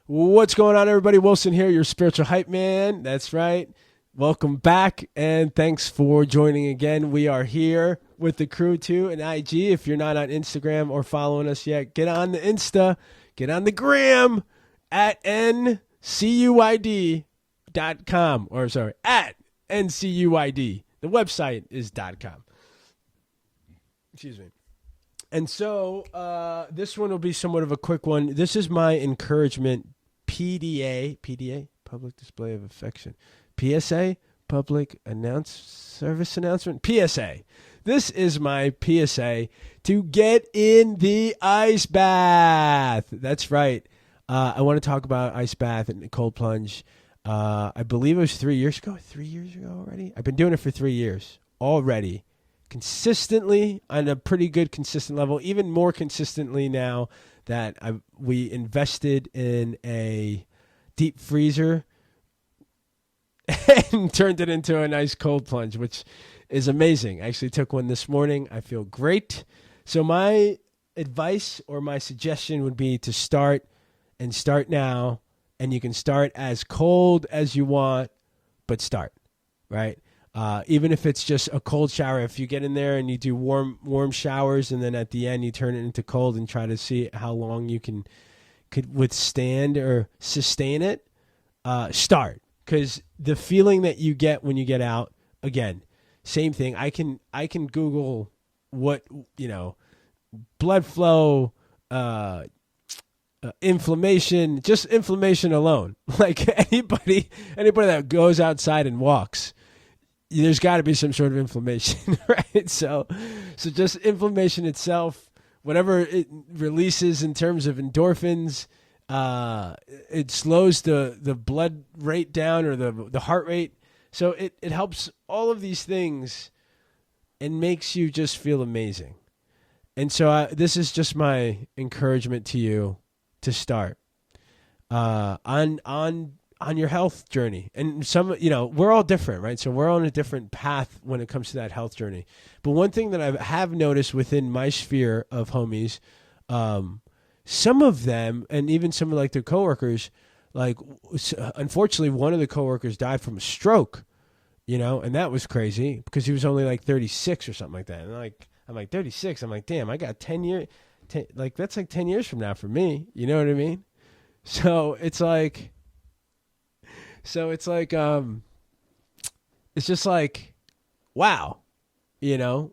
What's going on, everybody? Wilson here, your spiritual hype man. That's right. Welcome back, and thanks for joining again. We are here with the crew, too, and IG. If you're not on Instagram or following us yet, get on the Insta, get on the gram at ncuid.com, or sorry, at ncuid. The website is .com. Excuse me. And so this one will be somewhat of a quick one. This is my encouragement PDA, Public Display of Affection. PSA, Public Service Announcement. PSA. This is my PSA to get in the ice bath. That's right. I want to talk about ice bath and cold plunge. I believe it was 3 years ago. 3 years ago already? I've been doing it for 3 years already. Consistently on a pretty good consistent level, even more consistently now that we invested in a deep freezer and turned it into a nice cold plunge, which is amazing. I actually took one this morning. I feel great. So my advice or my suggestion would be to start now, and you can start as cold as you want, but start, right? Even if it's just a cold shower, if you get in there and you do warm showers, and then at the end you turn it into cold and try to see how long you could withstand or sustain it, start. Because the feeling that you get when you get out, again, same thing. I can Google what, blood flow, inflammation, just inflammation alone. Like anybody that goes outside and walks, there's got to be some sort of inflammation, right? So just inflammation itself, whatever it releases in terms of endorphins, it slows the blood rate down, or the heart rate. So it helps all of these things and makes you just feel amazing. And so this is just my encouragement to you to start on your health journey. And we're all different, right? So we're on a different path when it comes to that health journey. But one thing that I have noticed within my sphere of homies, some of them, and even some of like their coworkers, like unfortunately one of the coworkers died from a stroke, and that was crazy because he was only like 36 or something like that. And I'm like 36. I'm like, damn, I got 10 years. Like that's like 10 years from now for me. You know what I mean? So it's just like, wow,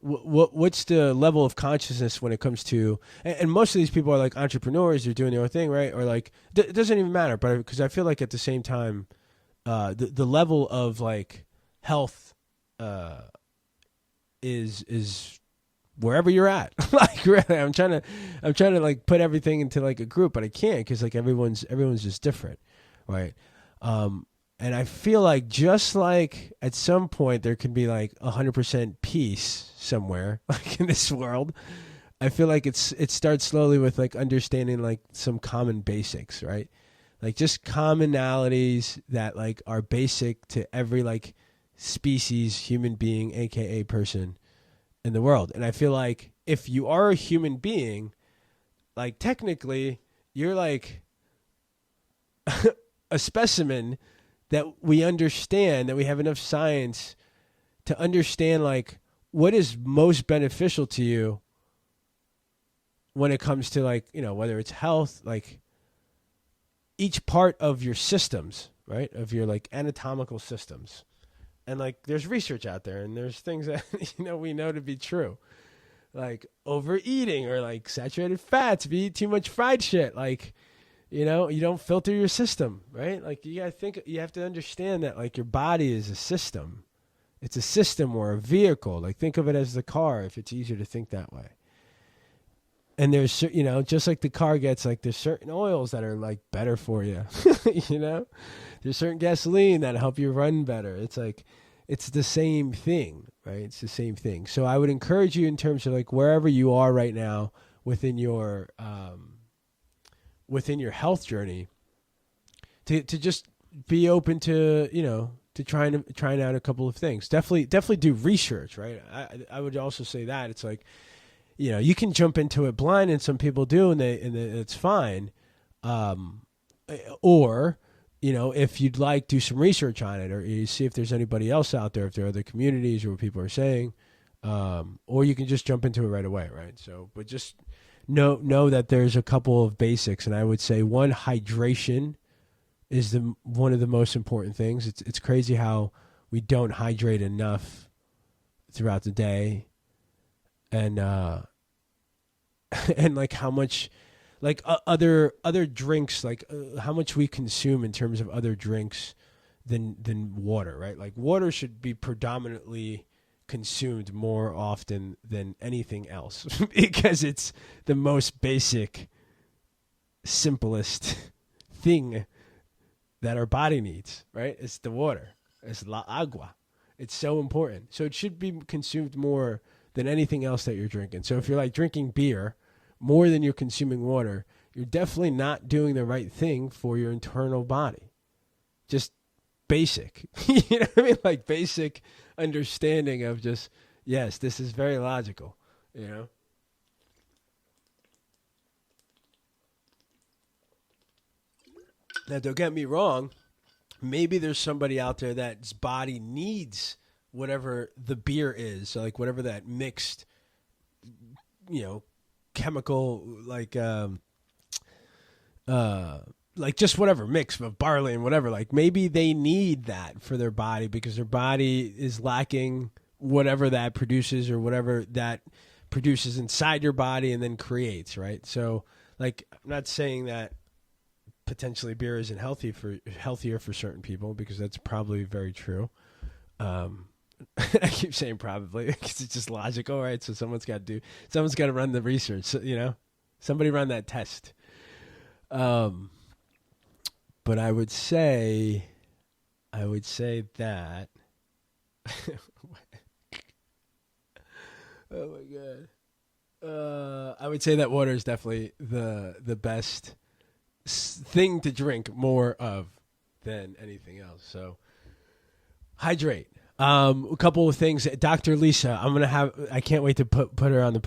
what's the level of consciousness when it comes to, and most of these people are like entrepreneurs, they're doing their own thing, right? Or like, it doesn't even matter, but because I feel like at the same time, the level of like health, is wherever you're at. Like really, I'm trying to like put everything into like a group, but I can't, because like everyone's just different, right? And I feel like just like at some point there could be like 100% peace somewhere, like in this world. I feel like it starts slowly with like understanding like some common basics, right? Like just commonalities that like are basic to every like species, human being, aka person in the world. And I feel like if you are a human being, like technically you're like a specimen that we understand, that we have enough science to understand like what is most beneficial to you when it comes to like, whether it's health, like each part of your systems, right? Of your like anatomical systems. And like there's research out there, and there's things that, we know to be true. Like overeating, or like saturated fats, if you eat too much fried shit, like, you don't filter your system, right? Like you have to understand that like your body is a system. It's a system or a vehicle. Like think of it as the car, if it's easier to think that way. And there's, just like the car gets, like there's certain oils that are like better for you, there's certain gasoline that help you run better. It's like, it's the same thing, right? It's the same thing. So I would encourage you in terms of like wherever you are right now within your health journey, to just be open to, to trying out a couple of things. Definitely do research, right? I would also say that it's like, you can jump into it blind, and some people do, and it's fine. or, if you'd like, do some research on it, or you see if there's anybody else out there, if there are other communities or what people are saying, or you can just jump into it right away, right? So, but just know that there's a couple of basics, and I would say one, hydration is one of the most important things. It's crazy how we don't hydrate enough throughout the day, and and like how much, like other drinks, like how much we consume in terms of other drinks than water, right? Like water should be predominantly consumed more often than anything else because it's the most basic, simplest thing that our body needs, right? It's the water. It's la agua. It's so important. So it should be consumed more than anything else that you're drinking. So if you're like drinking beer more than you're consuming water, you're definitely not doing the right thing for your internal body. Just basic. You know what I mean? Like basic understanding of just, yes, this is very logical, Now, don't get me wrong. Maybe there's somebody out there that's body needs whatever the beer is. So like whatever that mixed, chemical, like just whatever mix of barley and whatever, like maybe they need that for their body because their body is lacking whatever that produces or whatever that produces inside your body and then creates, right? So like, I'm not saying that potentially beer isn't healthier for certain people, because that's probably very true. I keep saying probably because it's just logical, right? So someone's got to run the research, somebody run that test. But I would say that, oh my God. I would say that water is definitely the best thing to drink more of than anything else. So hydrate. A couple of things. Dr. Lisa, I can't wait to put her on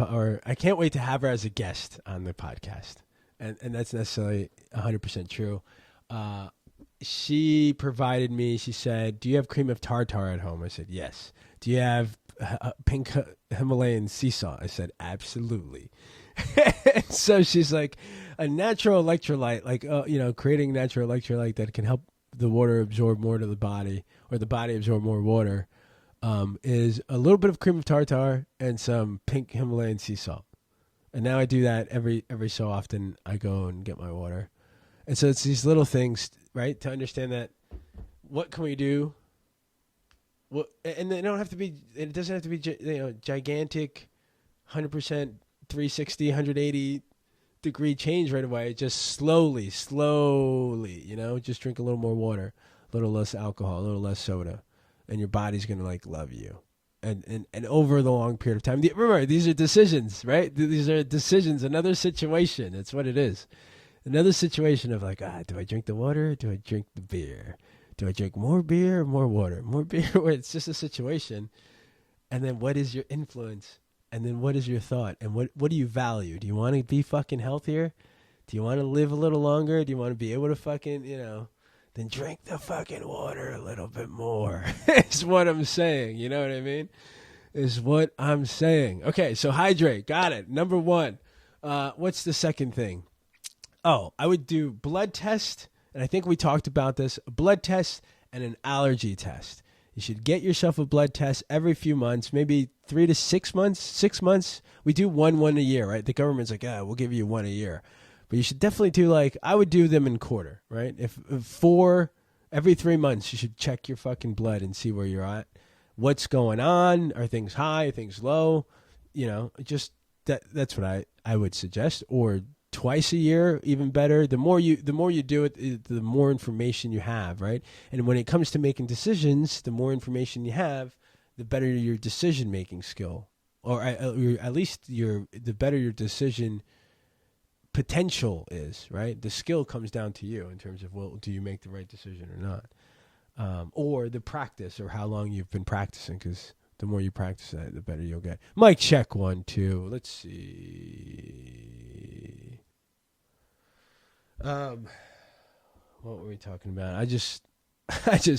I can't wait to have her as a guest on the podcast. And that's necessarily 100% true. She provided me, she said, do you have cream of tartar at home? I said, yes. Do you have pink Himalayan sea salt? I said, absolutely. So she's like, a natural electrolyte, like, creating natural electrolyte that can help the water absorb more to the body, or the body absorb more water, is a little bit of cream of tartar and some pink Himalayan sea salt. And now I do that every so often. I go and get my water. And so it's these little things, right, to understand that what can we do? Well, and it doesn't have to be gigantic 100%, 360, 180 degree change right away. Just slowly, just drink a little more water, a little less alcohol, a little less soda, and your body's going to like love you. And over the long period of time. Remember, these are decisions, right? These are decisions. Another situation. That's what it is. Another situation of like, do I drink the water or do I drink the beer? Do I drink more beer or more water? More beer, it's just a situation. And then what is your influence? And then what is your thought? And what do you value? Do you want to be fucking healthier? Do you want to live a little longer? Do you want to be able to fucking, then drink the fucking water a little bit more. Is what I'm saying. You know what I mean? Is what I'm saying. Okay, so hydrate. Got it. Number one. What's the second thing? Oh, I would do blood test, and I think we talked about this, a blood test and an allergy test. You should get yourself a blood test every few months, maybe 3 to 6 months. 6 months. We do one a year, right? The government's like, we'll give you one a year. But you should definitely do I would do them in quarter, right? If every 3 months, you should check your fucking blood and see where you're at. What's going on? Are things high? Are things low? Just that's what I would suggest. Or twice a year, even better. The more you do it, the more information you have, right? And when it comes to making decisions, the more information you have, the better your decision making skill, or at least the better your decision potential is, right? The skill comes down to you in terms of, well, do you make the right decision or not, or the practice, or how long you've been practicing, because the more you practice that, the better you'll get. Mic check 1, 2. Let's see. what were we talking about? I just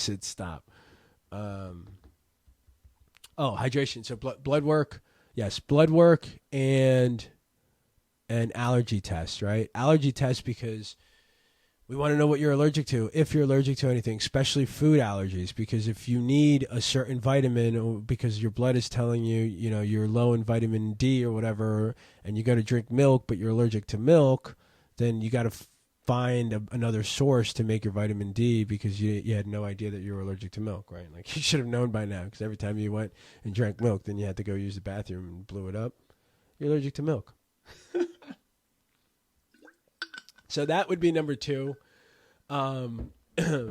hit stop. Hydration. So blood work. Yes, blood work and an allergy test, right? Allergy test because we want to know what you're allergic to, if you're allergic to anything, especially food allergies, because if you need a certain vitamin or because your blood is telling you, you're low in vitamin D or whatever, and you got to drink milk, but you're allergic to milk, then you got to find another source to make your vitamin D because you had no idea that you were allergic to milk, right? Like you should have known by now because every time you went and drank milk, then you had to go use the bathroom and blew it up. You're allergic to milk. So that would be number 2.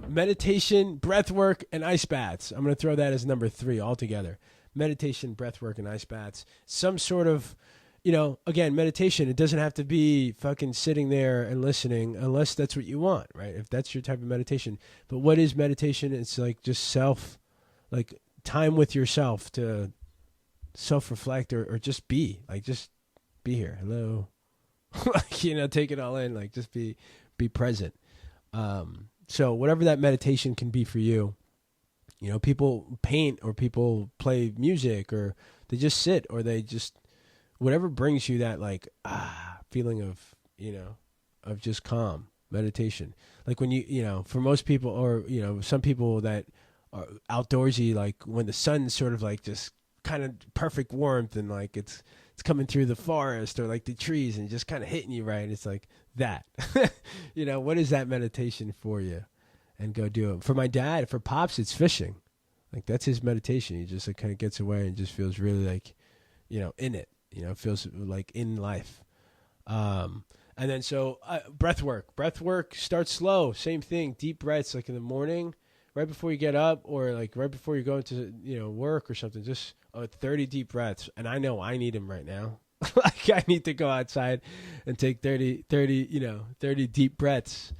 Meditation, breath work, and ice baths. I'm going to throw that as number 3 altogether. Meditation, breath work, and ice baths. Some sort of, again, meditation, it doesn't have to be fucking sitting there and listening unless that's what you want, right? If that's your type of meditation. But what is meditation? It's like just time with yourself to self-reflect or just be. Like, just be here. Hello. Take it all in. Like, just be present. So whatever that meditation can be for you, people paint or people play music or they just sit or they just, whatever brings you that feeling of, of just calm meditation. Like when for most people or, some people that are outdoorsy, like when the sun's sort of like just kind of perfect warmth and like it's coming through the forest or like the trees and just kind of hitting you right. It's like that, what is that meditation for you? And go do it. For my dad, for Pops, it's fishing. Like that's his meditation. He just kind of gets away and just feels really like, in it, feels like in life. And then breath work starts slow. Same thing. Deep breaths, like in the morning, right before you get up or like right before you go into, work or something, just 30 deep breaths. And I know I need them right now. Like I need to go outside and take 30 deep breaths.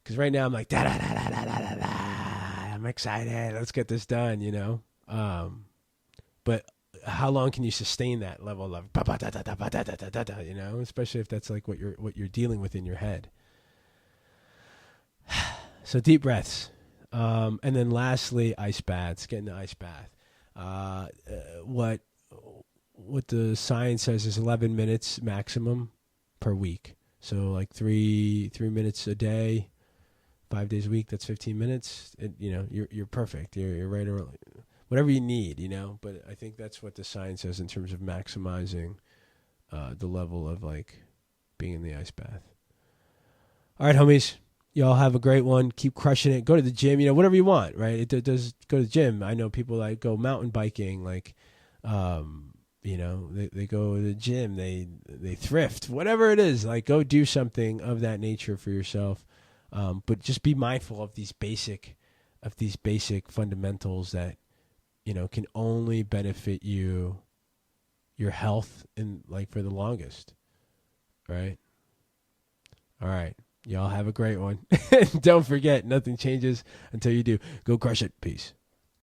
Because right now I'm like, I'm excited. Let's get this done, But how long can you sustain that level of, especially if that's like what you're dealing with in your head. So deep breaths. And then lastly, ice baths, get in the ice bath. What the science says is 11 minutes maximum per week. So like 3 minutes a day, 5 days a week, that's 15 minutes. You're perfect. You're right around whatever you need, But I think that's what the science says in terms of maximizing the level of like being in the ice bath. All right, homies. Y'all have a great one. Keep crushing it. Go to the gym, whatever you want, right? It does go to the gym. I know people that go mountain biking, like, they go to the gym, they thrift, whatever it is, like go do something of that nature for yourself. But just be mindful of these basic fundamentals that, can only benefit you, your health and like for the longest. Right. All right. Y'all have a great one. Don't forget, nothing changes until you do. Go crush it. Peace.